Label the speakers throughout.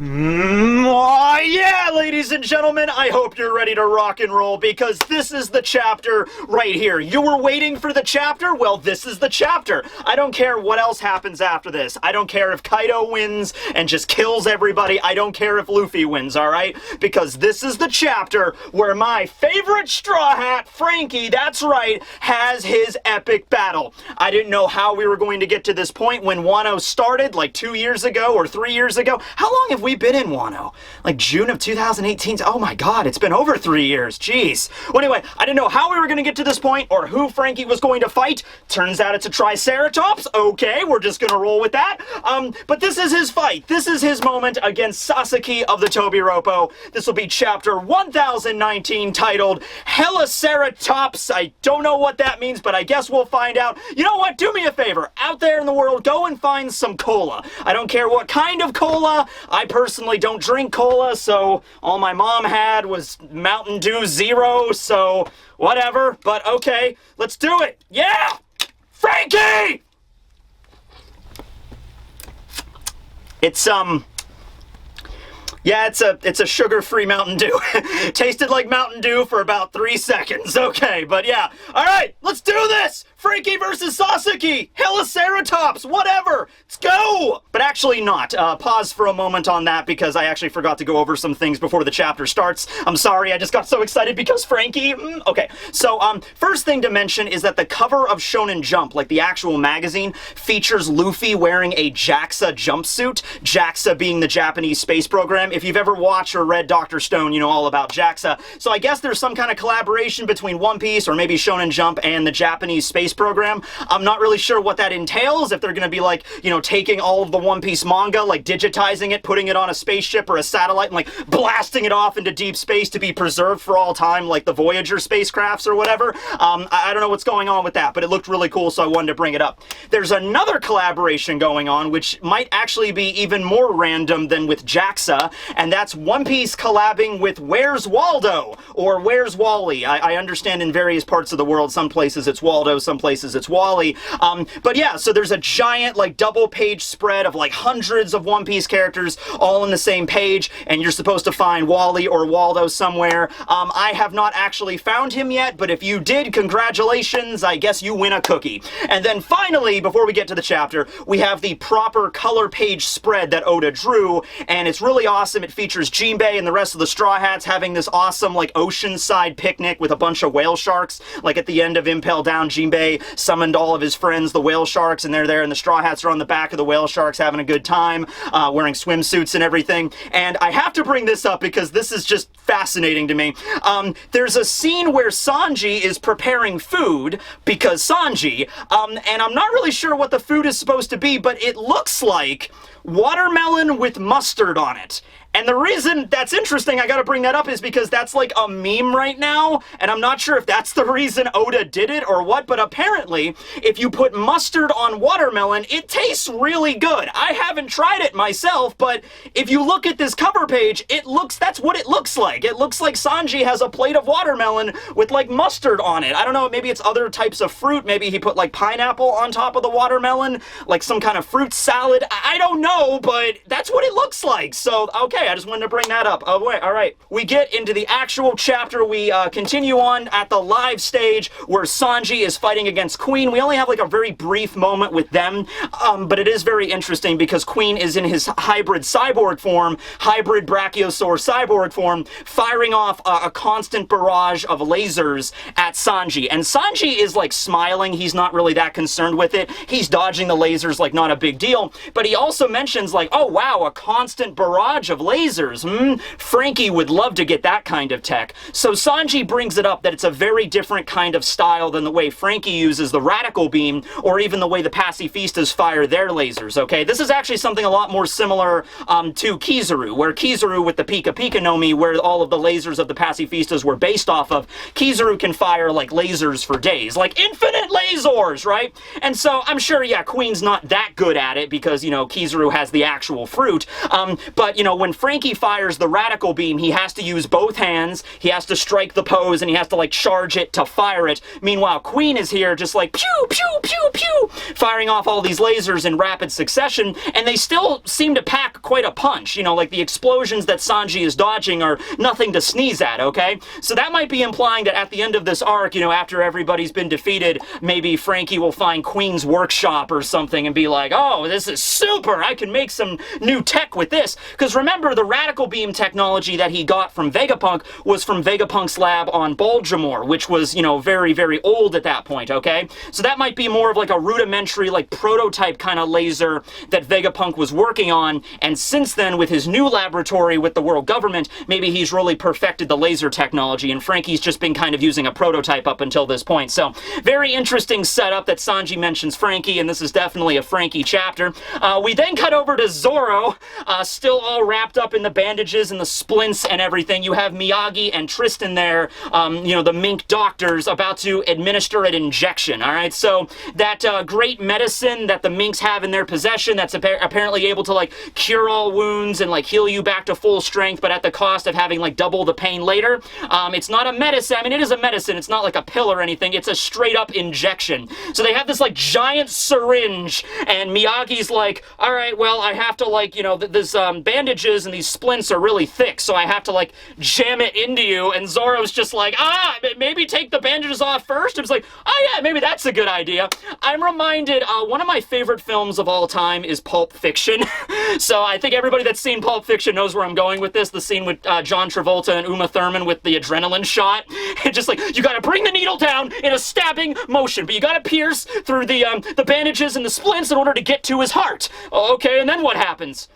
Speaker 1: Yeah, ladies and gentlemen, I hope you're ready to rock and roll because this is the chapter right here. You were waiting for the chapter? Well, this is the chapter. I don't care what else happens after this. I don't care if Kaido wins and just kills everybody. I don't care if Luffy wins, alright? Because this is the chapter where my favorite Straw Hat, Franky, that's right, has his epic battle. I didn't know how we were going to get to this point when Wano started, like 2 years ago or 3 years ago. How long have we been in Wano? Like June of 2018? Oh my god, it's been over 3 years. Jeez. Well, anyway, I didn't know how we were going to get to this point or who Franky was going to fight. Turns out it's a Triceratops. Okay, we're just going to roll with that. But this is his fight. This is his moment against Sasaki of the Tobi Roppo. This will be chapter 1019 titled Heliceratops. I don't know what that means, but I guess we'll find out. You know what? Do me a favor. Out there in the world, go and find some cola. I don't care what kind of cola. I personally don't drink cola, so all my mom had was Mountain Dew Zero, so whatever. But okay, let's do it. Yeah! Franky! Yeah, it's a sugar-free Mountain Dew. Tasted like Mountain Dew for about 3 seconds. Okay, but yeah. All right, let's do this! Franky versus Sasaki! Heliceratops! Whatever! Let's go! But actually not. Pause for a moment on that because I actually forgot to go over some things before the chapter starts. I'm sorry, I just got so excited because Franky... Okay, so first thing to mention is that the cover of Shonen Jump, like the actual magazine, features Luffy wearing a JAXA jumpsuit. JAXA being the Japanese space program. If you've ever watched or read Dr. Stone, you know all about JAXA. So I guess there's some kind of collaboration between One Piece or maybe Shonen Jump and the Japanese space program. I'm not really sure what that entails, if they're going to be like, you know, taking all of the One Piece manga, like digitizing it, putting it on a spaceship or a satellite and like blasting it off into deep space to be preserved for all time, like the Voyager spacecrafts or whatever. I don't know what's going on with that, but it looked really cool, so I wanted to bring it up. There's another collaboration going on, which might actually be even more random than with JAXA, and that's One Piece collabing with Where's Waldo, or Where's Wally. I understand in various parts of the world, some places it's Waldo, some places it's Wally. But yeah, so there's a giant, like, double-page spread of, like, hundreds of One Piece characters all in the same page, and you're supposed to find Wally or Waldo somewhere. I have not actually found him yet, but if you did, congratulations, I guess you win a cookie. And then finally, before we get to the chapter, we have the proper color page spread that Oda drew, and it's really awesome. It features Jinbei and the rest of the Straw Hats having this awesome, like, oceanside picnic with a bunch of whale sharks. Like, at the end of Impel Down, Jinbei summoned all of his friends, the whale sharks, and they're there, and the Straw Hats are on the back of the whale sharks having a good time, wearing swimsuits and everything. And I have to bring this up because this is just fascinating to me. There's a scene where Sanji is preparing food, because Sanji, and I'm not really sure what the food is supposed to be, but it looks like watermelon with mustard on it. And the reason that's interesting, I gotta bring that up, is because that's like a meme right now, and I'm not sure if that's the reason Oda did it or what, but apparently, if you put mustard on watermelon, it tastes really good. I haven't tried it myself, but if you look at this cover page, that's what it looks like. It looks like Sanji has a plate of watermelon with like mustard on it. I don't know, maybe it's other types of fruit. Maybe he put like pineapple on top of the watermelon, like some kind of fruit salad. I don't know, but that's what it looks like. So, okay. I just wanted to bring that up. Oh, wait, all right. We get into the actual chapter. We continue on at the live stage where Sanji is fighting against Queen. We only have like a very brief moment with them, but it is very interesting because Queen is in his hybrid cyborg form, hybrid brachiosaur cyborg form, firing off a constant barrage of lasers at Sanji. And Sanji is like smiling. He's not really that concerned with it. He's dodging the lasers like not a big deal. But he also mentions like, oh wow, a constant barrage of lasers. Franky would love to get that kind of tech. So Sanji brings it up that it's a very different kind of style than the way Franky uses the radical beam, or even the way the pacifistas fire their lasers, okay? This is actually something a lot more similar to Kizaru, where Kizaru with the Pika Pika no Mi, where all of the lasers of the pacifistas were based off of, Kizaru can fire like lasers for days, like infinite lasers, right? And so I'm sure, yeah, Queen's not that good at it because, you know, Kizaru through has the actual fruit. But, you know, when Franky fires the radical beam, he has to use both hands, he has to strike the pose, and he has to, like, charge it to fire it. Meanwhile, Queen is here just like, pew, pew, pew, pew, firing off all these lasers in rapid succession, and they still seem to pack quite a punch. You know, like, the explosions that Sanji is dodging are nothing to sneeze at, okay? So that might be implying that at the end of this arc, you know, after everybody's been defeated, maybe Franky will find Queen's workshop or something and be like, oh, this is super, I can make some new tech with this. Because remember, the radical beam technology that he got from Vegapunk was from Vegapunk's lab on Baltimore, which was, you know, very, very old at that point, okay? So that might be more of like a rudimentary, like, prototype kind of laser that Vegapunk was working on, and since then, with his new laboratory with the world government, maybe he's really perfected the laser technology, and Franky's just been kind of using a prototype up until this point. So, very interesting setup that Sanji mentions Franky, and this is definitely a Franky chapter. We then cut over to Zoro, still all wrapped up in the bandages and the splints and everything. You have Miyagi and Tristan there, you know, the mink doctors, about to administer an injection, alright? So, that great medicine that the minks have in their possession that's apparently able to, like, cure all wounds and, like, heal you back to full strength, but at the cost of having, like, double the pain later. It's not a medicine. I mean, it is a medicine. It's not like a pill or anything. It's a straight-up injection. So they have this, like, giant syringe, and Miyagi's like, alright, well, I have to, like, you know, this bandages and these splints are really thick, so I have to, like, jam it into you, and Zoro's just like, maybe take the bandages off first? It was like, oh yeah, maybe that's a good idea. I'm reminded, one of my favorite films of all time is Pulp Fiction. So I think everybody that's seen Pulp Fiction knows where I'm going with this. The scene with John Travolta and Uma Thurman with the adrenaline shot. It's just like, you gotta bring the needle down in a stabbing motion, but you gotta pierce through the bandages and the splints in order to get to his heart. Okay, and then what happens?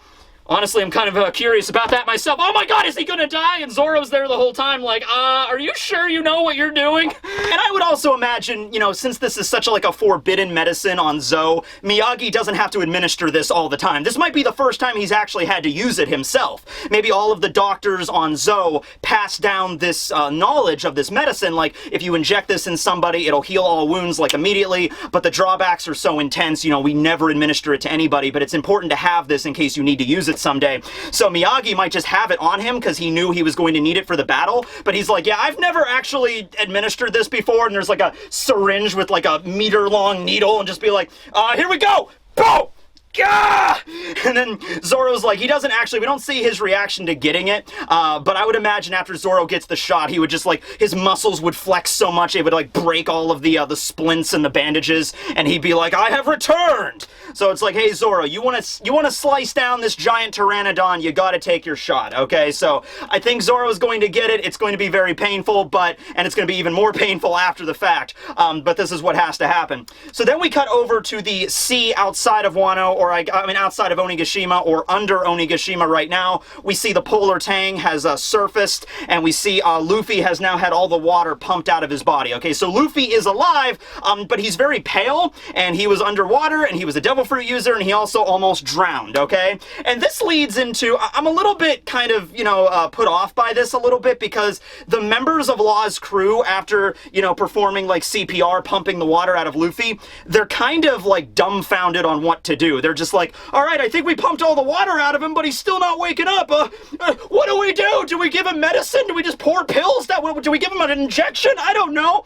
Speaker 1: Honestly, I'm kind of curious about that myself. Oh my god, is he gonna die? And Zoro's there the whole time like, are you sure you know what you're doing? And I would also imagine, you know, since this is such a forbidden medicine on Zoe, Miyagi doesn't have to administer this all the time. This might be the first time he's actually had to use it himself. Maybe all of the doctors on Zoe pass down this knowledge of this medicine, like, if you inject this in somebody, it'll heal all wounds, like, immediately, but the drawbacks are so intense, you know, we never administer it to anybody, but it's important to have this in case you need to use it someday. So Miyagi might just have it on him because he knew he was going to need it for the battle, but he's like, yeah, I've never actually administered this before, and there's like a syringe with like a meter-long needle, and just be like, here we go! Boom! Gah! And then Zoro's like, he doesn't actually, we don't see his reaction to getting it, but I would imagine after Zoro gets the shot, he would just like, his muscles would flex so much, it would like break all of the splints and the bandages, and he'd be like, I have returned! So it's like, hey Zoro, you wanna slice down this giant pteranodon, you gotta take your shot, okay? So I think Zoro's going to get it, it's going to be very painful, and it's going to be even more painful after the fact, but this is what has to happen. So then we cut over to the sea outside of Wano, or I mean outside of Onigashima, or under Onigashima right now. We see the polar tang has surfaced, and we see Luffy has now had all the water pumped out of his body. Okay, so Luffy is alive, but he's very pale, and he was underwater, and he was a devil fruit user, and he also almost drowned, okay? And this leads into, I'm a little bit kind of, you know, put off by this a little bit, because the members of Law's crew, after, you know, performing like CPR, pumping the water out of Luffy, they're kind of like dumbfounded on what to do. They're just like, alright, I think we pumped all the water out of him, but he's still not waking up. What do we do? Do we give him medicine? Do we just pour pills? Do we give him an injection? I don't know.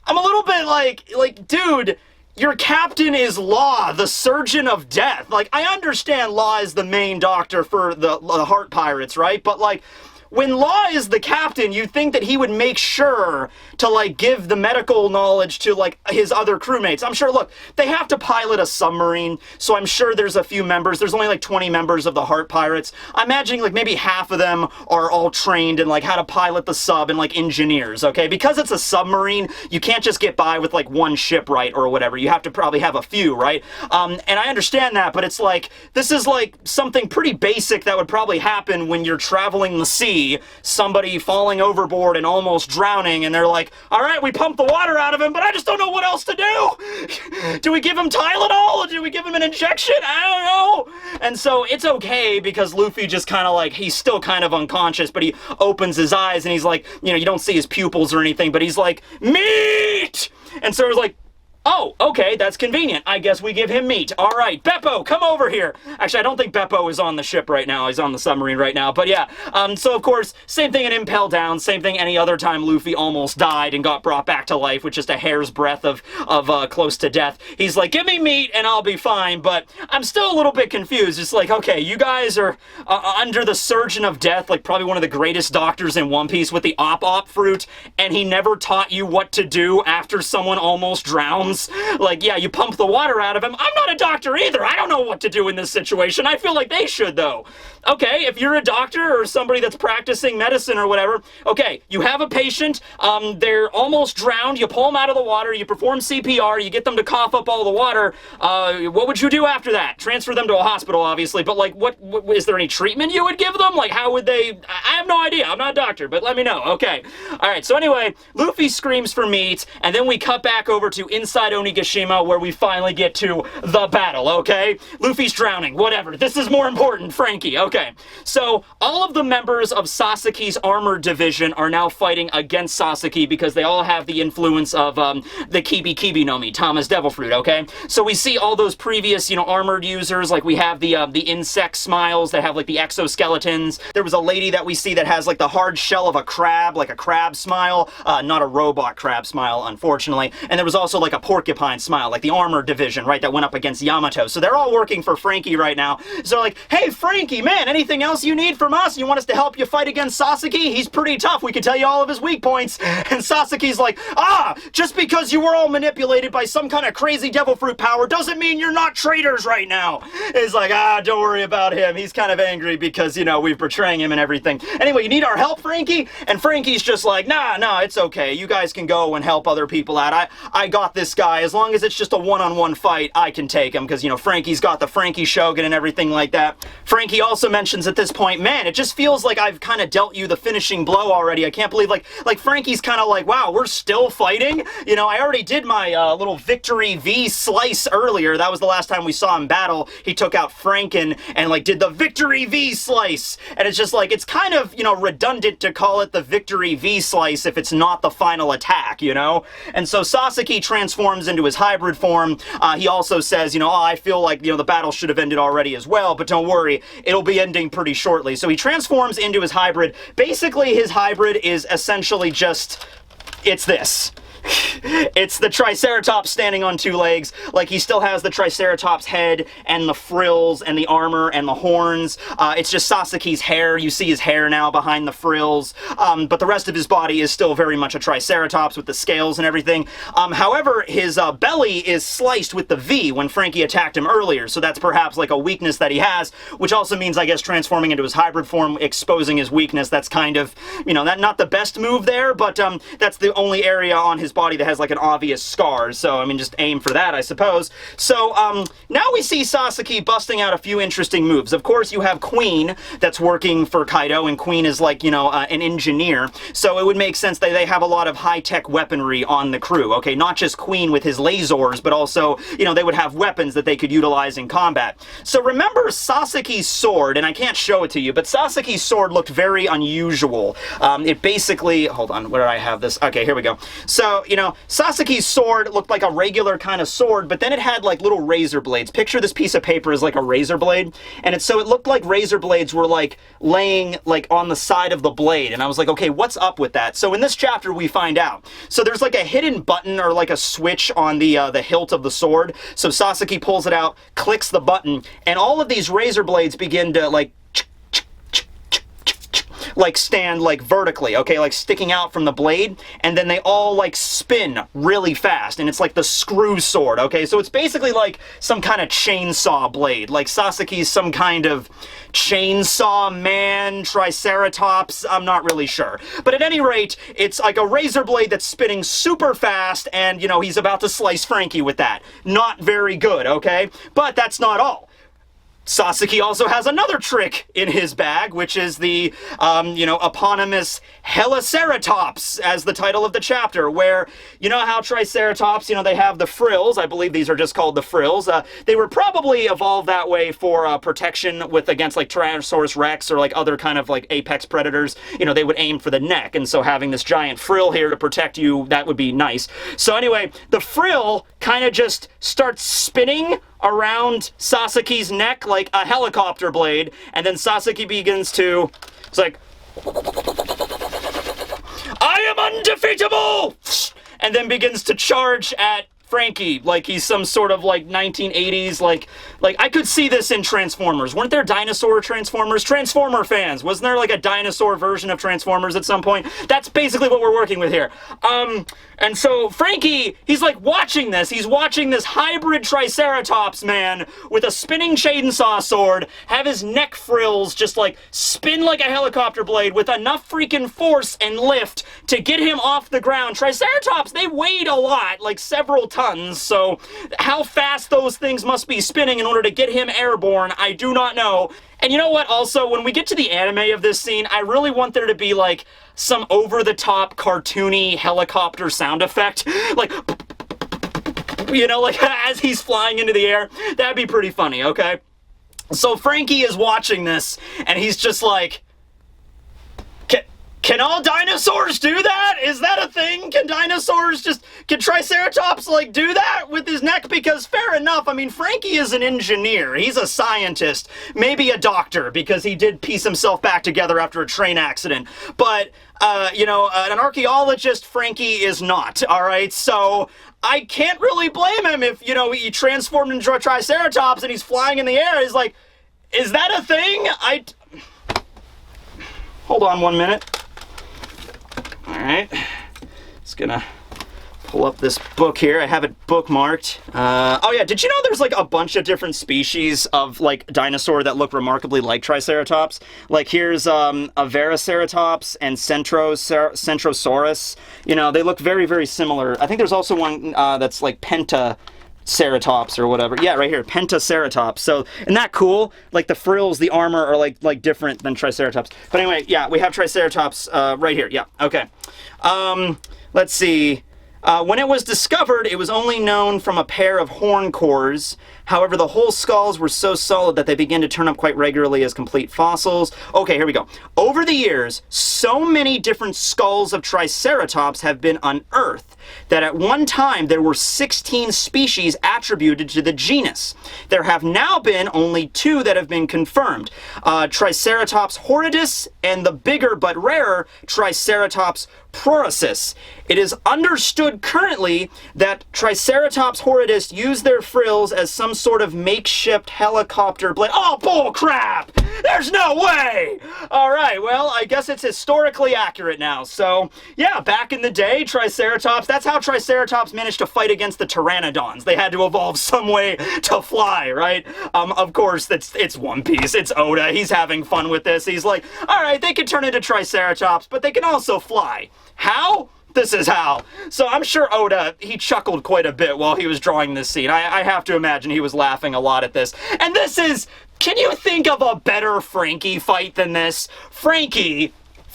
Speaker 1: I'm a little bit like, dude, your captain is Law, the surgeon of death. Like, I understand Law is the main doctor for the heart pirates, right? But like, when Law is the captain, you'd think that he would make sure to, like, give the medical knowledge to, like, his other crewmates. I'm sure, look, they have to pilot a submarine, so I'm sure there's a few members. There's only, like, 20 members of the Heart Pirates. I'm imagining, like, maybe half of them are all trained in, like, how to pilot the sub and, like, engineers, okay? Because it's a submarine, you can't just get by with, like, one shipwright or whatever. You have to probably have a few, right? And I understand that, but it's like, this is, like, something pretty basic that would probably happen when you're traveling the sea, somebody falling overboard and almost drowning, and they're like, alright, we pumped the water out of him, but I just don't know what else to do! Do we give him Tylenol? Or do we give him an injection? I don't know! And so it's okay, because Luffy just kind of like, he's still kind of unconscious, but he opens his eyes, and he's like, you know, you don't see his pupils or anything, but he's like, meat! And so it was like, Oh, okay, that's convenient. I guess we give him meat. All right, Beppo, come over here. Actually, I don't think Beppo is on the ship right now. He's on the submarine right now. But yeah, so of course, same thing in Impel Down. Same thing any other time Luffy almost died and got brought back to life with just a hair's breadth of close to death. He's like, give me meat and I'll be fine. But I'm still a little bit confused. It's like, okay, you guys are under the Surgeon of Death, like probably one of the greatest doctors in One Piece with the Op fruit, and he never taught you what to do after someone almost drowns. Like, yeah, you pump the water out of him. I'm not a doctor either. I don't know what to do in this situation. I feel like they should, though. Okay, if you're a doctor or somebody that's practicing medicine or whatever, okay, you have a patient, they're almost drowned, you pull them out of the water, you perform CPR, you get them to cough up all the water, what would you do after that? Transfer them to a hospital, obviously, but like, what is there any treatment you would give them? Like, how would they, I have no idea, I'm not a doctor, but let me know, okay. Alright, so anyway, Luffy screams for meat, and then we cut back over to inside Onigashima, where we finally get to the battle, okay? Luffy's drowning, whatever, this is more important, Franky, okay. So, all of the members of Sasaki's armored division are now fighting against Sasaki because they all have the influence of, the Kibi no Mi, Tama's Devil Fruit, okay? So we see all those previous, you know, armored users, like we have the insect smiles that have, like, the exoskeletons. There was a lady that we see that has, like, the hard shell of a crab, like a crab smile, not a robot crab smile, unfortunately. And there was also, like, a porcupine smile, like the armored division, right, that went up against Yamato. So they're all working for Franky right now. So they're like, hey, Franky, man, anything else you need from us? You want us to help you fight against Sasaki? He's pretty tough. We can tell you all of his weak points. And Sasaki's like, just because you were all manipulated by some kind of crazy devil fruit power doesn't mean you're not traitors right now. He's like, don't worry about him. He's kind of angry because, you know, we're betraying him and everything. Anyway, you need our help, Franky? And Franky's just like, nah, it's okay. You guys can go and help other people out. I got this guy. As long as it's just a one-on-one fight, I can take him because, you know, Franky's got the Franky Shogun and everything like that. Franky also mentions at this point, man, it just feels like I've kind of dealt you the finishing blow already. I can't believe, like Franky's kind of like, wow, we're still fighting? You know, I already did my little victory V slice earlier. That was the last time we saw him battle. He took out Franken and, like, did the victory V slice. And it's just like, it's kind of, you know, redundant to call it the victory V slice if it's not the final attack, you know? And so Sasaki transforms into his hybrid form. He also says, you know, I feel like, you know, the battle should have ended already as well, but don't worry, it'll be ending pretty shortly. So he transforms into his hybrid. Basically, his hybrid is essentially just, it's this. It's the Triceratops standing on two legs. Like, he still has the Triceratops head and the frills and the armor and the horns. It's just Sasaki's hair. You see his hair now behind the frills. But the rest of his body is still very much a Triceratops with the scales and everything. However, his belly is sliced with the V when Franky attacked him earlier. So that's perhaps like a weakness that he has, which also means, I guess, transforming into his hybrid form, exposing his weakness. That's kind of, you know, not the best move there, but that's the only area on his body that has like an obvious scar, so I mean, just aim for that, I suppose. So now we see Sasaki busting out a few interesting moves. Of course, you have Queen that's working for Kaido, and Queen is like, you know, an engineer, so it would make sense that they have a lot of high-tech weaponry on the crew, okay? Not just Queen with his lasers, but also, you know, they would have weapons that they could utilize in combat. So remember Sasaki's sword, and I can't show it to you, but Sasaki's sword looked very unusual. It basically, hold on, where do I have this? Okay, here we go. So, you know, Sasaki's sword looked like a regular kind of sword, but then it had like little razor blades. Picture this piece of paper as like a razor blade, and it looked like razor blades were like laying like on the side of the blade, and I was like, okay, what's up with that? So in this chapter we find out. So there's like a hidden button or like a switch on the hilt of the sword. So Sasaki pulls it out, clicks the button, and all of these razor blades begin to like stand like vertically, okay, like sticking out from the blade, and then they all like spin really fast, and it's like the screw sword, okay? So it's basically like some kind of chainsaw blade, like Sasaki's some kind of chainsaw man, Triceratops, I'm not really sure. But at any rate, it's like a razor blade that's spinning super fast, and, you know, he's about to slice Franky with that. Not very good, okay? But that's not all. Sasaki also has another trick in his bag, which is the, eponymous Heliceratops, as the title of the chapter, where, you know how Triceratops, they have the frills. I believe these are just called the frills. They were probably evolved that way for protection against, like, Tyrannosaurus Rex or, like, other kind of, like, apex predators. They would aim for the neck, and so having this giant frill here to protect you, that would be nice. So anyway, the frill kind of just starts spinning around Sasaki's neck like a helicopter blade, and then Sasaki begins to, it's like, I am undefeatable! And then begins to charge at Franky like he's some sort of, like, 1980s, like I could see this in Transformers. Weren't there dinosaur Transformers? Transformer fans, wasn't there, like, a dinosaur version of Transformers at some point? That's basically what we're working with here. And so Franky, he's, like, watching this. He's watching this hybrid Triceratops man with a spinning chainsaw sword have his neck frills just, like, spin like a helicopter blade with enough freaking force and lift to get him off the ground. Triceratops, they weighed a lot, like several tons, so how fast those things must be spinning in order to get him airborne, I do not know. And you know what, also, when we get to the anime of this scene, I really want there to be, like, some over-the-top, cartoony helicopter sound effect. Like, like, as he's flying into the air. That'd be pretty funny, okay? So Franky is watching this, and he's just like, can all dinosaurs do that? Is that a thing? Can Triceratops, like, do that with his neck? Because fair enough, I mean, Franky is an engineer. He's a scientist. Maybe a doctor, because he did piece himself back together after a train accident. But, an archaeologist, Franky is not, alright? So I can't really blame him if, he transformed into a Triceratops and he's flying in the air. He's like, is that a thing? Hold on 1 minute. Alright, just gonna pull up this book here. I have it bookmarked. Oh yeah, did you know there's, like, a bunch of different species of, like, dinosaur that look remarkably like Triceratops? Like, here's a Veraceratops and Centrosaurus. They look very, very similar. I think there's also one that's, like, Pentaceratops or whatever. Yeah, right here, Pentaceratops. So, isn't that cool? Like, the frills, the armor are, like different than Triceratops. But anyway, yeah, we have Triceratops right here. Yeah, okay. Let's see. When it was discovered, it was only known from a pair of horn cores. However, the whole skulls were so solid that they began to turn up quite regularly as complete fossils. Okay, here we go. Over the years, so many different skulls of Triceratops have been unearthed that at one time there were 16 species attributed to the genus. There have now been only 2 that have been confirmed. Triceratops horridus and the bigger but rarer Triceratops prorosus. It is understood currently that Triceratops horridus used their frills as some sort of makeshift helicopter blade. Oh, bull crap! There's no way! Alright, well, I guess it's historically accurate now. So, yeah, back in the day, Triceratops, that's how Triceratops managed to fight against the Pteranodons. They had to evolve some way to fly, right? Of course, it's One Piece. It's Oda. He's having fun with this. He's like, alright, they can turn into Triceratops, but they can also fly. How? This is how. So I'm sure Oda, he chuckled quite a bit while he was drawing this scene. I have to imagine he was laughing a lot at this. And this is, can you think of a better Franky fight than this? Franky,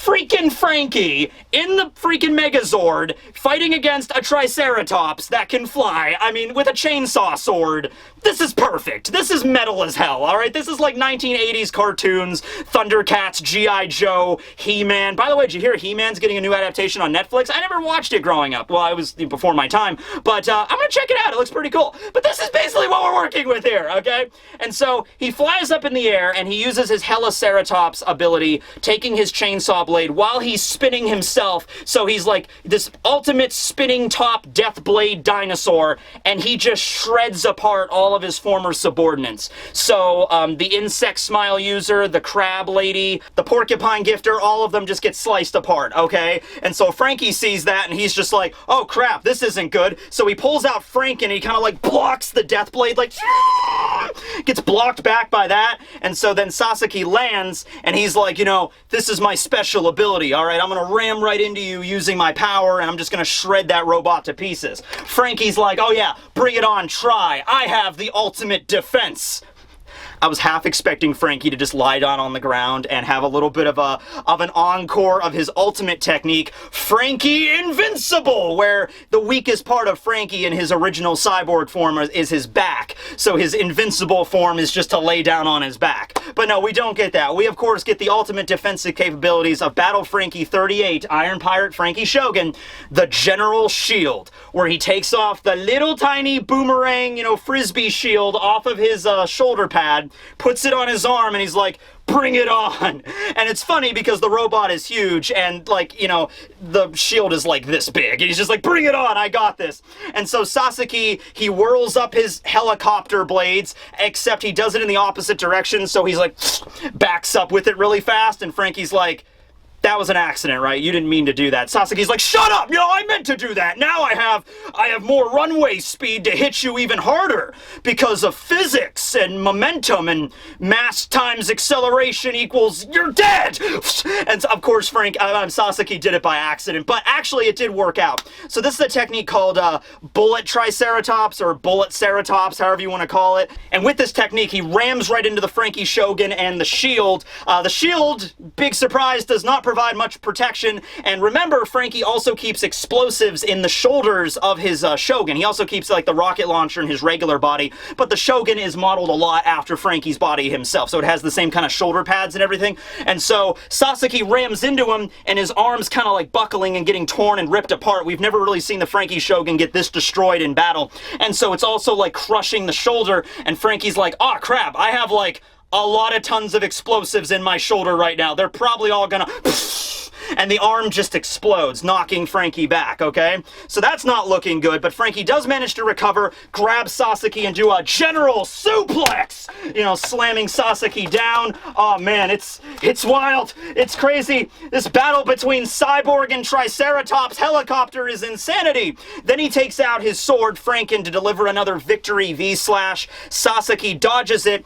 Speaker 1: in the freaking Megazord, fighting against a Triceratops that can fly. I mean, with a chainsaw sword. This is perfect. This is metal as hell, alright? This is like 1980s cartoons, Thundercats, G.I. Joe, He-Man. By the way, did you hear He-Man's getting a new adaptation on Netflix? I never watched it growing up. Well, I was before my time, but I'm gonna check it out. It looks pretty cool. But this is basically what we're working with here, okay? And so, he flies up in the air, and he uses his Heliceratops ability, taking his chainsaw blade while he's spinning himself. So he's like this ultimate spinning top death blade dinosaur, and he just shreds apart all of his former subordinates. So the insect smile user, the crab lady, the porcupine gifter, all of them just get sliced apart, okay? And so Franky sees that, and he's just like, oh crap, this isn't good. So he pulls out Frank, and he kind of like blocks the death blade, like gets blocked back by that. And so then Sasaki lands, and he's like, this is my special ability, alright? I'm gonna ram right into you using my power, and I'm just gonna shred that robot to pieces. Franky's like, oh yeah, bring it on, try. I have the ultimate defense. I was half expecting Franky to just lie down on the ground and have a little bit of an encore of his ultimate technique, Franky Invincible, where the weakest part of Franky in his original cyborg form is his back. So his invincible form is just to lay down on his back. But no, we don't get that. We, of course, get the ultimate defensive capabilities of Battle Franky 38, Iron Pirate Franky Shogun, the General Shield, where he takes off the little tiny boomerang, frisbee shield off of his shoulder pad, puts it on his arm, and he's like, bring it on! And it's funny because the robot is huge and, the shield is like this big. And he's just like, bring it on, I got this. And so Sasaki, he whirls up his helicopter blades, except he does it in the opposite direction, so he's like, backs up with it really fast, and Franky's like, that was an accident, right? You didn't mean to do that. Sasaki's like, shut up! I meant to do that! Now I have more runway speed to hit you even harder because of physics and momentum and mass times acceleration equals you're dead! And of course Sasaki did it by accident, but actually it did work out. So this is a technique called bullet triceratops or bullet ceratops, however you want to call it. And with this technique, he rams right into the Franky Shogun and the shield. The shield, big surprise, does not provide much protection, and remember, Franky also keeps explosives in the shoulders of his Shogun. He also keeps like the rocket launcher in his regular body, but the Shogun is modeled a lot after Franky's body himself, so it has the same kind of shoulder pads and everything. And so Sasaki rams into him, and his arms kind of like buckling and getting torn and ripped apart. We've never really seen the Franky Shogun get this destroyed in battle, and so it's also like crushing the shoulder, and Franky's like, oh crap, I have like a lot of tons of explosives in my shoulder right now. They're probably all gonna... and the arm just explodes, knocking Franky back, okay? So that's not looking good, but Franky does manage to recover, grab Sasaki, and do a general suplex! Slamming Sasaki down. Oh man, it's wild. It's crazy. This battle between Cyborg and Triceratops helicopter is insanity. Then he takes out his sword, Franken, to deliver another victory V-slash. Sasaki dodges it,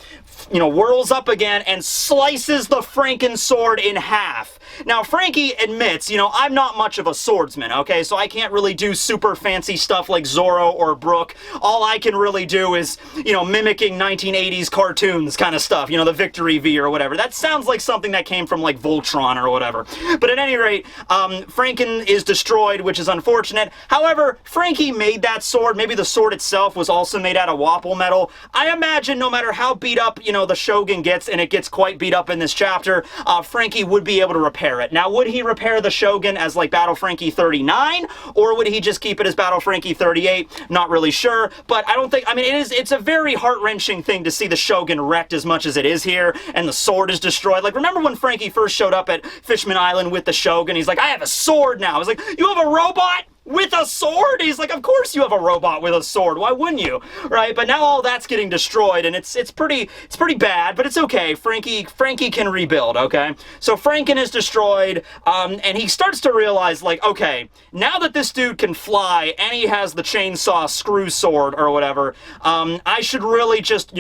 Speaker 1: whirls up again, and slices the Franken sword in half. Now, Franky admits, I'm not much of a swordsman, okay? So I can't really do super fancy stuff like Zoro or Brook. All I can really do is, mimicking 1980s cartoons kind of stuff, the Victory V or whatever. That sounds like something that came from, like, Voltron or whatever. But at any rate, Franken is destroyed, which is unfortunate. However, Franky made that sword. Maybe the sword itself was also made out of Wapple metal. I imagine no matter how beat up, the Shogun gets, and it gets quite beat up in this chapter, Franky would be able to repair it. Now, would he repair the Shogun as like Battle Franky 39, or would he just keep it as Battle Franky 38? Not really sure, but I don't think, it's a very heart-wrenching thing to see the Shogun wrecked as much as it is here, and the sword is destroyed. Like, remember when Franky first showed up at Fishman Island with the Shogun? He's like, I have a sword now. I was like, you have a robot with a sword? He's like, of course you have a robot with a sword. Why wouldn't you? Right? But now all that's getting destroyed, and it's pretty bad, but it's okay. Franky can rebuild, okay? So Franken is destroyed, and he starts to realize, like, okay, now that this dude can fly, and he has the chainsaw screw sword or whatever, I should really just,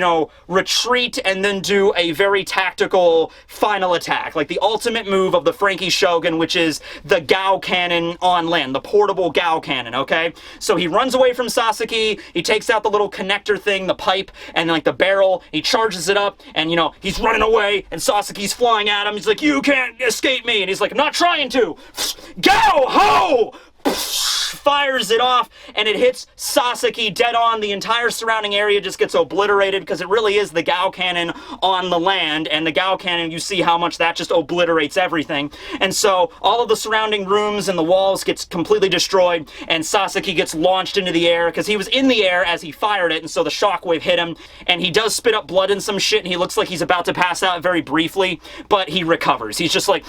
Speaker 1: retreat and then do a very tactical final attack, like the ultimate move of the Franky Shogun, which is the Gao cannon on land, the portable Gao cannon, okay? So he runs away from Sasaki, he takes out the little connector thing, the pipe, and like the barrel, he charges it up, and he's running away, and Sasaki's flying at him, he's like, you can't escape me, and he's like, I'm not trying to! Go! Ho! Fires it off, and it hits Sasaki dead on. The entire surrounding area just gets obliterated because it really is the Gao cannon on the land, and the Gao cannon, you see how much that just obliterates everything. And so all of the surrounding rooms and the walls gets completely destroyed, and Sasaki gets launched into the air because he was in the air as he fired it, and so the shockwave hit him, and he does spit up blood and some shit, and he looks like he's about to pass out very briefly, but he recovers. He's just like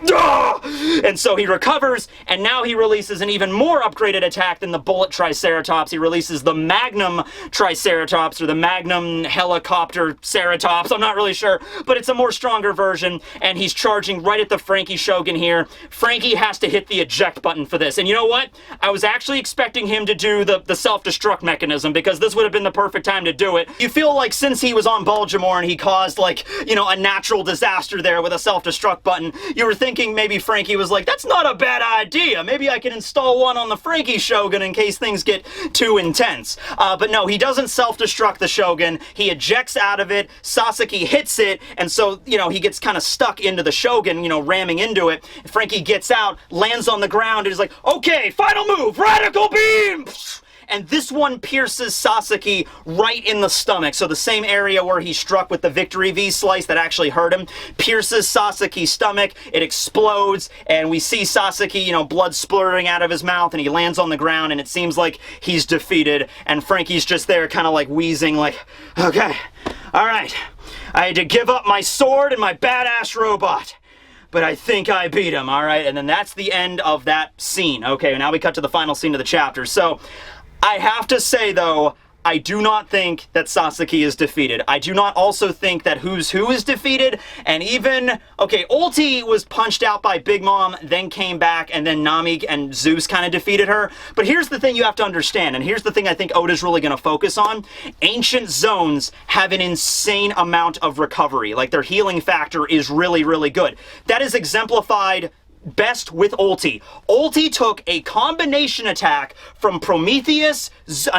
Speaker 1: and so he recovers, and now he releases an even more upgraded attack than the Bullet Triceratops. He releases the Magnum Triceratops, or the Magnum Helicopter Ceratops. I'm not really sure, but it's a more stronger version, and he's charging right at the Franky Shogun here. Franky has to hit the eject button for this, and you know what? I was actually expecting him to do the self-destruct mechanism, because this would have been the perfect time to do it. You feel like since he was on Baltimore and he caused, like, a natural disaster there with a self-destruct button, you were thinking thinking maybe Franky was like, that's not a bad idea. Maybe I can install one on the Franky Shogun in case things get too intense. But no, he doesn't self-destruct the Shogun. He ejects out of it. Sasaki hits it, and so, you know, he gets kind of stuck into the Shogun, you know, ramming into it. Franky gets out, lands on the ground, and is like, okay, final move, radical beam! And this one pierces Sasaki right in the stomach. So the same area where he struck with the Victory V slice that actually hurt him, pierces Sasaki's stomach, it explodes, and we see Sasaki, you know, blood splurting out of his mouth, and he lands on the ground, and it seems like he's defeated, and Franky's just there kind of like wheezing, like, okay, all right, I had to give up my sword and my badass robot. But I think I beat him, all right? And then that's the end of that scene. Okay, now we cut to the final scene of the chapter. So, I have to say, though, I do not think that Sasaki is defeated. I do not also think that Who's Who is defeated, and even, okay, Ulti was punched out by Big Mom, then came back, and then Nami and Zeus kind of defeated her. But here's the thing you have to understand, and here's the thing I think Oda's really going to focus on. Ancient Zoans have an insane amount of recovery. Like, their healing factor is really, really good. That is exemplified best with Ulti. Ulti took a combination attack from Prometheus,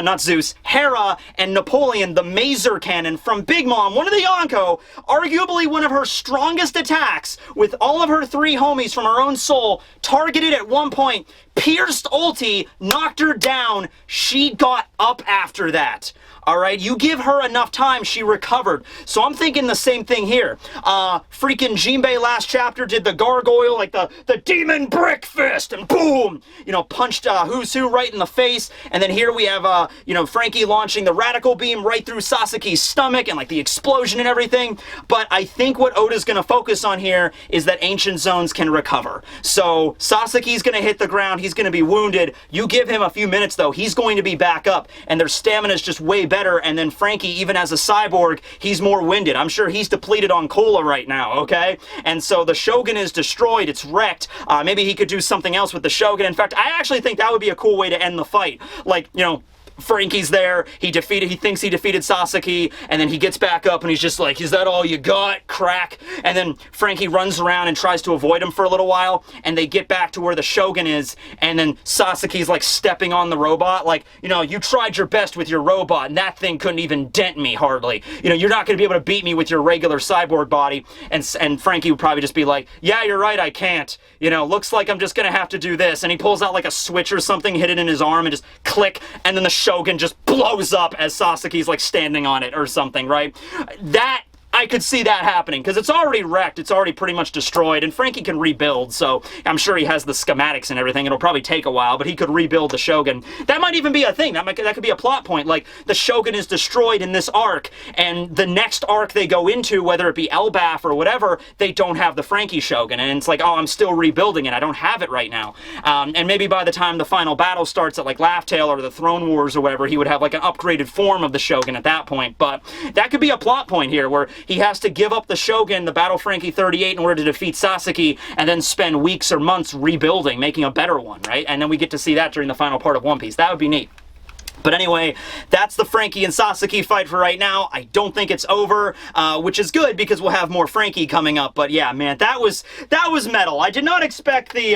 Speaker 1: not Zeus, Hera, and Napoleon, the Mazer Cannon from Big Mom, one of the Yonko, arguably one of her strongest attacks, with all of her three homies from her own soul, targeted at one point, pierced Ulti, knocked her down, she got up after that. Alright, you give her enough time, she recovered. So I'm thinking the same thing here. Freaking Jinbei last chapter did the gargoyle, like the demon brick fist, and boom! You know, punched Who's Who right in the face. And then here we have, you know, Franky launching the radical beam right through Sasaki's stomach, and like the explosion and everything. But I think what Oda's gonna focus on here is that Ancient Zoans can recover. So Sasaki's gonna hit the ground, he's gonna be wounded. You give him a few minutes though, he's going to be back up, and their stamina's just way better. And then Franky, even as a cyborg, he's more winded. I'm sure he's depleted on cola right now, okay? And so the Shogun is destroyed, it's wrecked. Maybe he could do something else with the Shogun. In fact, I actually think that would be a cool way to end the fight. Like, you know, Franky's there, he thinks he defeated Sasaki, and then he gets back up and he's just like, is that all you got? Crack. And then Franky runs around and tries to avoid him for a little while, and they get back to where the Shogun is, and then Sasaki's like stepping on the robot, like, you know, you tried your best with your robot, and that thing couldn't even dent me, hardly. You know, you're not going to be able to beat me with your regular cyborg body. And Franky would probably just be like, yeah, you're right, I can't. You know, looks like I'm just going to have to do this. And he pulls out like a switch or something, hit it in his arm, and just click, and then the Shogun just blows up as Sasaki's like standing on it or something, right? That, I could see that happening, because it's already wrecked, it's already pretty much destroyed, and Franky can rebuild, so I'm sure he has the schematics and everything. It'll probably take a while, but he could rebuild the Shogun. That might even be a thing, that could be a plot point, like, the Shogun is destroyed in this arc, and the next arc they go into, whether it be Elbaf or whatever, they don't have the Franky Shogun, and it's like, oh, I'm still rebuilding it, I don't have it right now. And maybe by the time the final battle starts at, like, Laugh Tale or the Throne Wars or whatever, he would have, like, an upgraded form of the Shogun at that point, but that could be a plot point here, where he has to give up the Shogun, the Battle Franky 38, in order to defeat Sasaki, and then spend weeks or months rebuilding, making a better one, right? And then we get to see that during the final part of One Piece. That would be neat. But anyway, that's the Franky and Sasaki fight for right now. I don't think it's over, which is good because we'll have more Franky coming up. But yeah, man, that was metal. I did not expect the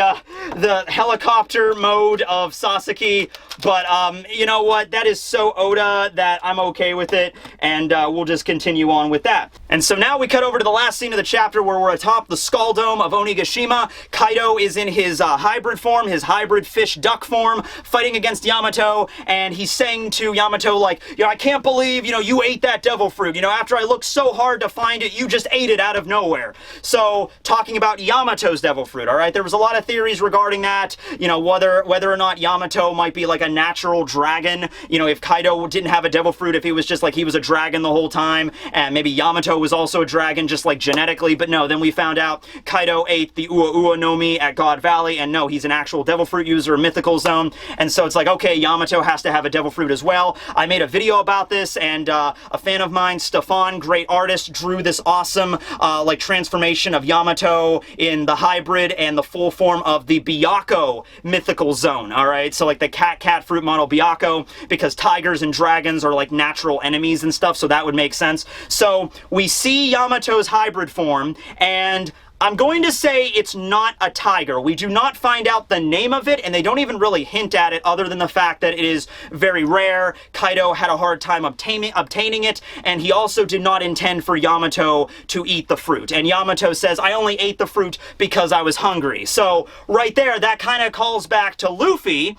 Speaker 1: helicopter mode of Sasaki, but you know what? That is so Oda that I'm okay with it, and we'll just continue on with that. And so now we cut over to the last scene of the chapter where we're atop the Skull Dome of Onigashima. Kaido is in his hybrid form, his hybrid fish duck form, fighting against Yamato, and he's saying to Yamato, like, you know, I can't believe, you know, you ate that devil fruit. You know, after I looked so hard to find it, you just ate it out of nowhere. So, talking about Yamato's devil fruit, all right? There was a lot of theories regarding that, you know, whether or not Yamato might be like a natural dragon, you know, if Kaido didn't have a devil fruit, if he was just like he was a dragon the whole time, and maybe Yamato was also a dragon, just like genetically, but no, then we found out Kaido ate the Ua Ua no Mi at God Valley, and no, he's an actual devil fruit user, a Mythical Zoan, and so it's like, okay, Yamato has to have a devil fruit as well. I made a video about this, and a fan of mine, Stefan, great artist, drew this awesome like transformation of Yamato in the hybrid and the full form of the Byakuo Mythical Zoan, alright? So like the cat fruit model Byakuo, because tigers and dragons are like natural enemies and stuff, so that would make sense. So we see Yamato's hybrid form, and I'm going to say it's not a tiger. We do not find out the name of it, and they don't even really hint at it other than the fact that it is very rare. Kaido had a hard time obtaining it, and he also did not intend for Yamato to eat the fruit. And Yamato says, I only ate the fruit because I was hungry. So right there, that kind of calls back to Luffy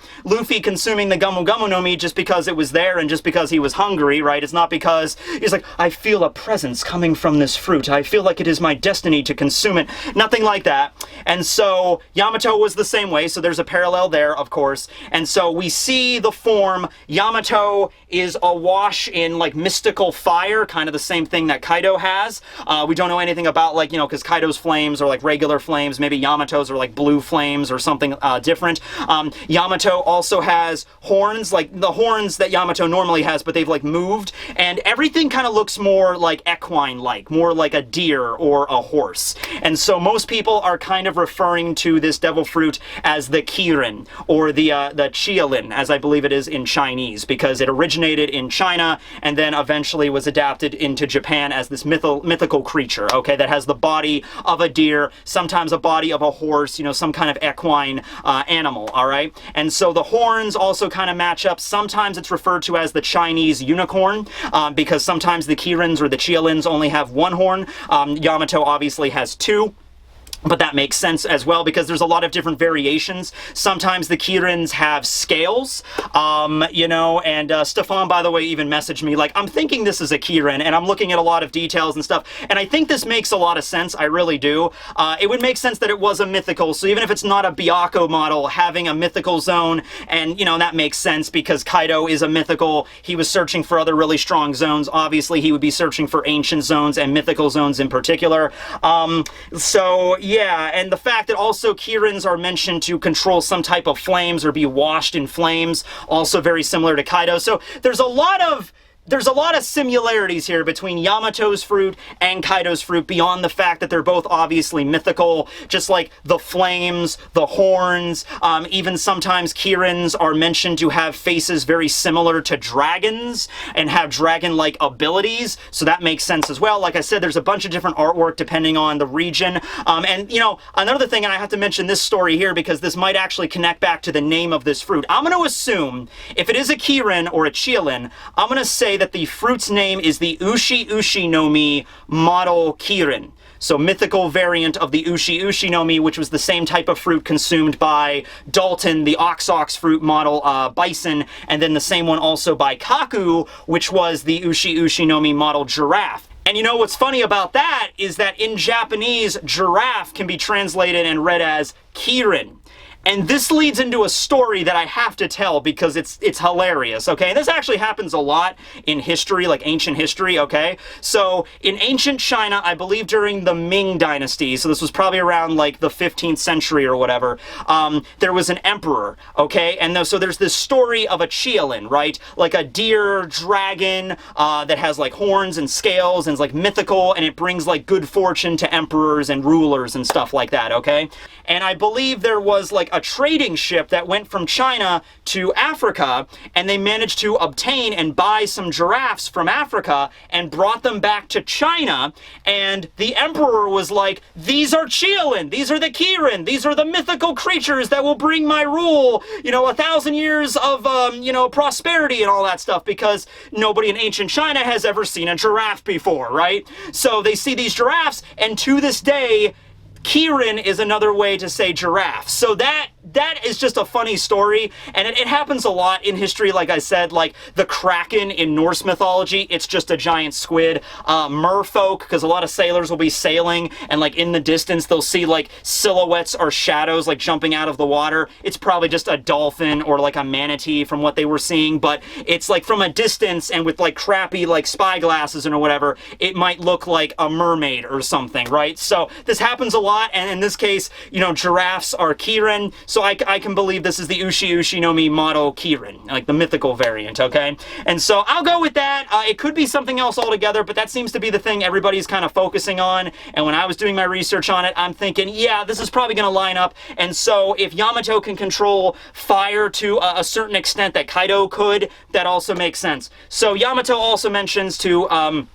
Speaker 1: consuming the Gumu Gumu no Mi just because it was there and just because he was hungry, right? It's not because he's like, I feel a presence coming from this fruit. I feel like it is my destiny to consume it. Nothing like that. And so Yamato was the same way, so there's a parallel there, of course. And so we see the form. Yamato is awash in, like, mystical fire, kind of the same thing that Kaido has. We don't know anything about, like, you know, because Kaido's flames are, like, regular flames. Maybe Yamato's are, like, blue flames or something different. Yamato also has horns, like the horns that Yamato normally has, but they've, like, moved. And everything kind of looks more, like, equine-like, more like a deer or a horse. And so most people are kind of referring to this devil fruit as the Kirin, or the Chialin, as I believe it is in Chinese, because it originated in China and then eventually was adapted into Japan as this mythical creature, okay, that has the body of a deer, sometimes a body of a horse, you know, some kind of equine animal, all right? And so the horns also kind of match up. Sometimes it's referred to as the Chinese unicorn, because sometimes the Kirins or the Chialins only have one horn. Yamato obviously has two. But that makes sense as well because there's a lot of different variations. Sometimes the Kirins have scales, you know, and Stefan, by the way, even messaged me like, I'm thinking this is a Kirin, and I'm looking at a lot of details and stuff, and I think this makes a lot of sense. I really do. It would make sense that it was a mythical, so even if it's not a Byakko model, having a mythical zone, and, you know, that makes sense because Kaido is a mythical. He was searching for other really strong zones. Obviously, he would be searching for ancient zones and mythical zones in particular. So, yeah, and the fact that also Kirins are mentioned to control some type of flames or be washed in flames, also very similar to Kaido. So there's a lot of similarities here between Yamato's fruit and Kaido's fruit beyond the fact that they're both obviously mythical, just like the flames, the horns, even sometimes Kirins are mentioned to have faces very similar to dragons and have dragon-like abilities, so that makes sense as well. Like I said, there's a bunch of different artwork depending on the region, and, you know, another thing, and I have to mention this story here because this might actually connect back to the name of this fruit. I'm going to assume, if it is a Kirin or a Chialin, I'm going to say that the fruit's name is the Ushi Ushi no Mi model Kirin. So mythical variant of the Ushi Ushi no Mi, which was the same type of fruit consumed by Dalton, the Ox fruit model bison, and then the same one also by Kaku, which was the Ushi Ushi no Mi model giraffe. And you know what's funny about that is that in Japanese, giraffe can be translated and read as Kirin. And this leads into a story that I have to tell because it's hilarious, okay? And this actually happens a lot in history, like ancient history, okay? So in ancient China, I believe during the Ming Dynasty, so this was probably around like the 15th century or whatever, there was an emperor, okay? And so there's this story of a Chialin, right? Like a deer dragon that has like horns and scales and is like mythical, and it brings like good fortune to emperors and rulers and stuff like that, okay? And I believe there was like a trading ship that went from China to Africa, and they managed to obtain and buy some giraffes from Africa and brought them back to China, and the emperor was like, these are Chialin, these are the Kirin, these are the mythical creatures that will bring my rule, you know, 1,000 years of, you know, prosperity and all that stuff, because nobody in ancient China has ever seen a giraffe before, right? So they see these giraffes, and to this day, Kirin is another way to say giraffe. So that is just a funny story, and it happens a lot in history. Like I said, like the Kraken in Norse mythology, it's just a giant squid. Merfolk, because a lot of sailors will be sailing, and like in the distance they'll see like silhouettes or shadows like jumping out of the water. It's probably just a dolphin or like a manatee from what they were seeing, but it's like from a distance and with like crappy like spy glasses or whatever, it might look like a mermaid or something, right? So this happens a lot, and in this case, you know, giraffes are Kirin, so I can believe this is the Ushi Ushi no Mi model Kirin, like the mythical variant, okay? And so I'll go with that. It could be something else altogether, but that seems to be the thing everybody's kind of focusing on, and when I was doing my research on it, I'm thinking, yeah, this is probably going to line up, and so if Yamato can control fire to a certain extent that Kaido could, that also makes sense. So Yamato also mentions to,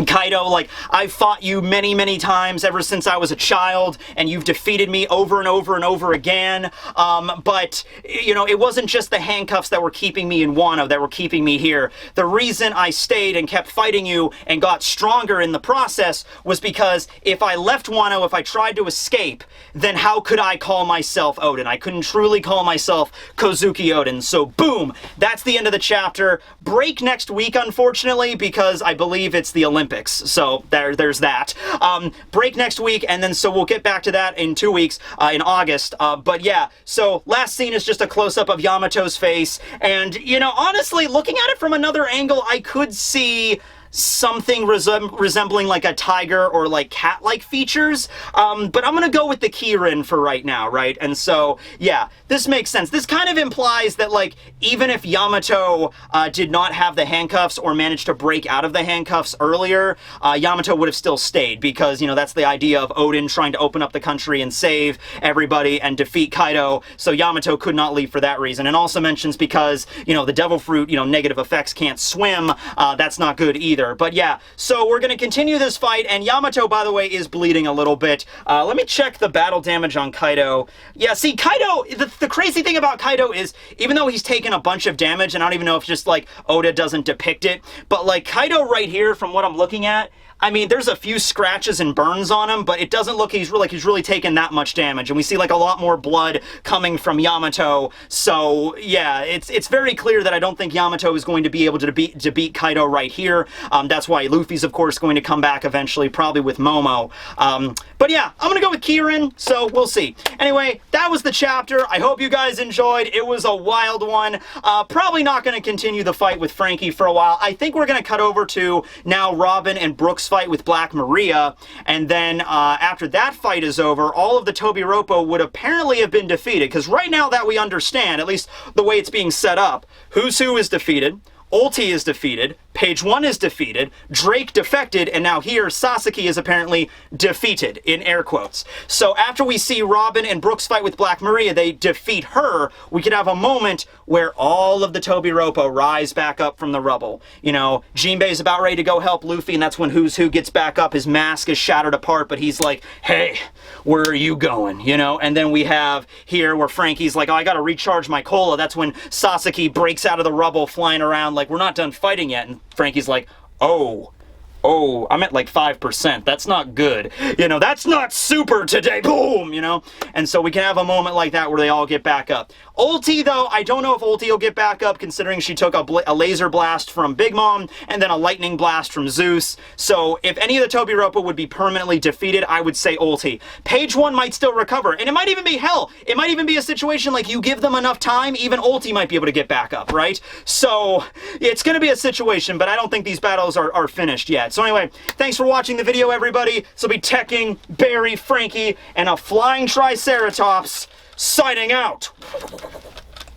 Speaker 1: Kaido, like, I've fought you many, many times ever since I was a child, and you've defeated me over and over and over again, but, you know, it wasn't just the handcuffs that were keeping me in Wano, that were keeping me here. The reason I stayed and kept fighting you and got stronger in the process was because if I left Wano, if I tried to escape, then how could I call myself Oden? I couldn't truly call myself Kozuki Oden. So, boom, that's the end of the chapter. Break next week, unfortunately, because I believe it's the Olympics. So there's that. Break next week, and then so we'll get back to that in 2 weeks, in August. But yeah, so last scene is just a close-up of Yamato's face, and, you know, honestly, looking at it from another angle, I could see something resembling like a tiger or like cat-like features, but I'm gonna go with the Kirin for right now, right? And so, yeah, this makes sense. This kind of implies that, like, even if Yamato did not have the handcuffs or managed to break out of the handcuffs earlier, Yamato would have still stayed, because, you know, that's the idea of Oden trying to open up the country and save everybody and defeat Kaido, so Yamato could not leave for that reason. And also mentions because, you know, the devil fruit, you know, negative effects, can't swim, that's not good either. But yeah, so we're going to continue this fight, and Yamato, by the way, is bleeding a little bit. Let me check the battle damage on Kaido. Yeah, see, Kaido, the crazy thing about Kaido is, even though he's taken a bunch of damage, and I don't even know if just, like, Oda doesn't depict it, but, like, Kaido right here, from what I'm looking at, I mean, there's a few scratches and burns on him, but it doesn't look like he's really taken that much damage. And we see, like, a lot more blood coming from Yamato. So, yeah, it's very clear that I don't think Yamato is going to be able to beat Kaido right here. That's why Luffy's, of course, going to come back eventually, probably with Momo. But yeah, I'm going to go with Kirin, so we'll see. Anyway, that was the chapter. I hope you guys enjoyed. It was a wild one. Probably not going to continue the fight with Franky for a while. I think we're going to cut over to now Robin and Brooks' fight with Black Maria, and then after that fight is over, all of the Tobi Roppo would apparently have been defeated, because right now that we understand, at least the way it's being set up, Who's Who is defeated, Ulti is defeated, Page 1 is defeated, Drake defected, and now here Sasaki is apparently defeated, in air quotes. So after we see Robin and Brooks fight with Black Maria, they defeat her, we could have a moment where all of the Tobi Roppo rise back up from the rubble. You know, Jinbei's about ready to go help Luffy, and that's when Who's Who gets back up, his mask is shattered apart, but he's like, hey, where are you going? You know, and then we have here where Franky's like, oh, I gotta recharge my cola. That's when Sasaki breaks out of the rubble flying around like, we're not done fighting yet, and Franky's like, oh, I'm at like 5%. That's not good. You know, that's not super today. Boom, you know? And so we can have a moment like that where they all get back up. Ulti, though, I don't know if Ulti will get back up, considering she took a laser blast from Big Mom and then a lightning blast from Zeus. So if any of the Tobi Roppo would be permanently defeated, I would say Ulti. Page 1 might still recover, and it might even be hell. It might even be a situation like you give them enough time, even Ulti might be able to get back up, right? So it's going to be a situation, but I don't think these battles are finished yet. So anyway, thanks for watching the video, everybody. This will be Tekking, Barry, Franky, and a flying Triceratops signing out.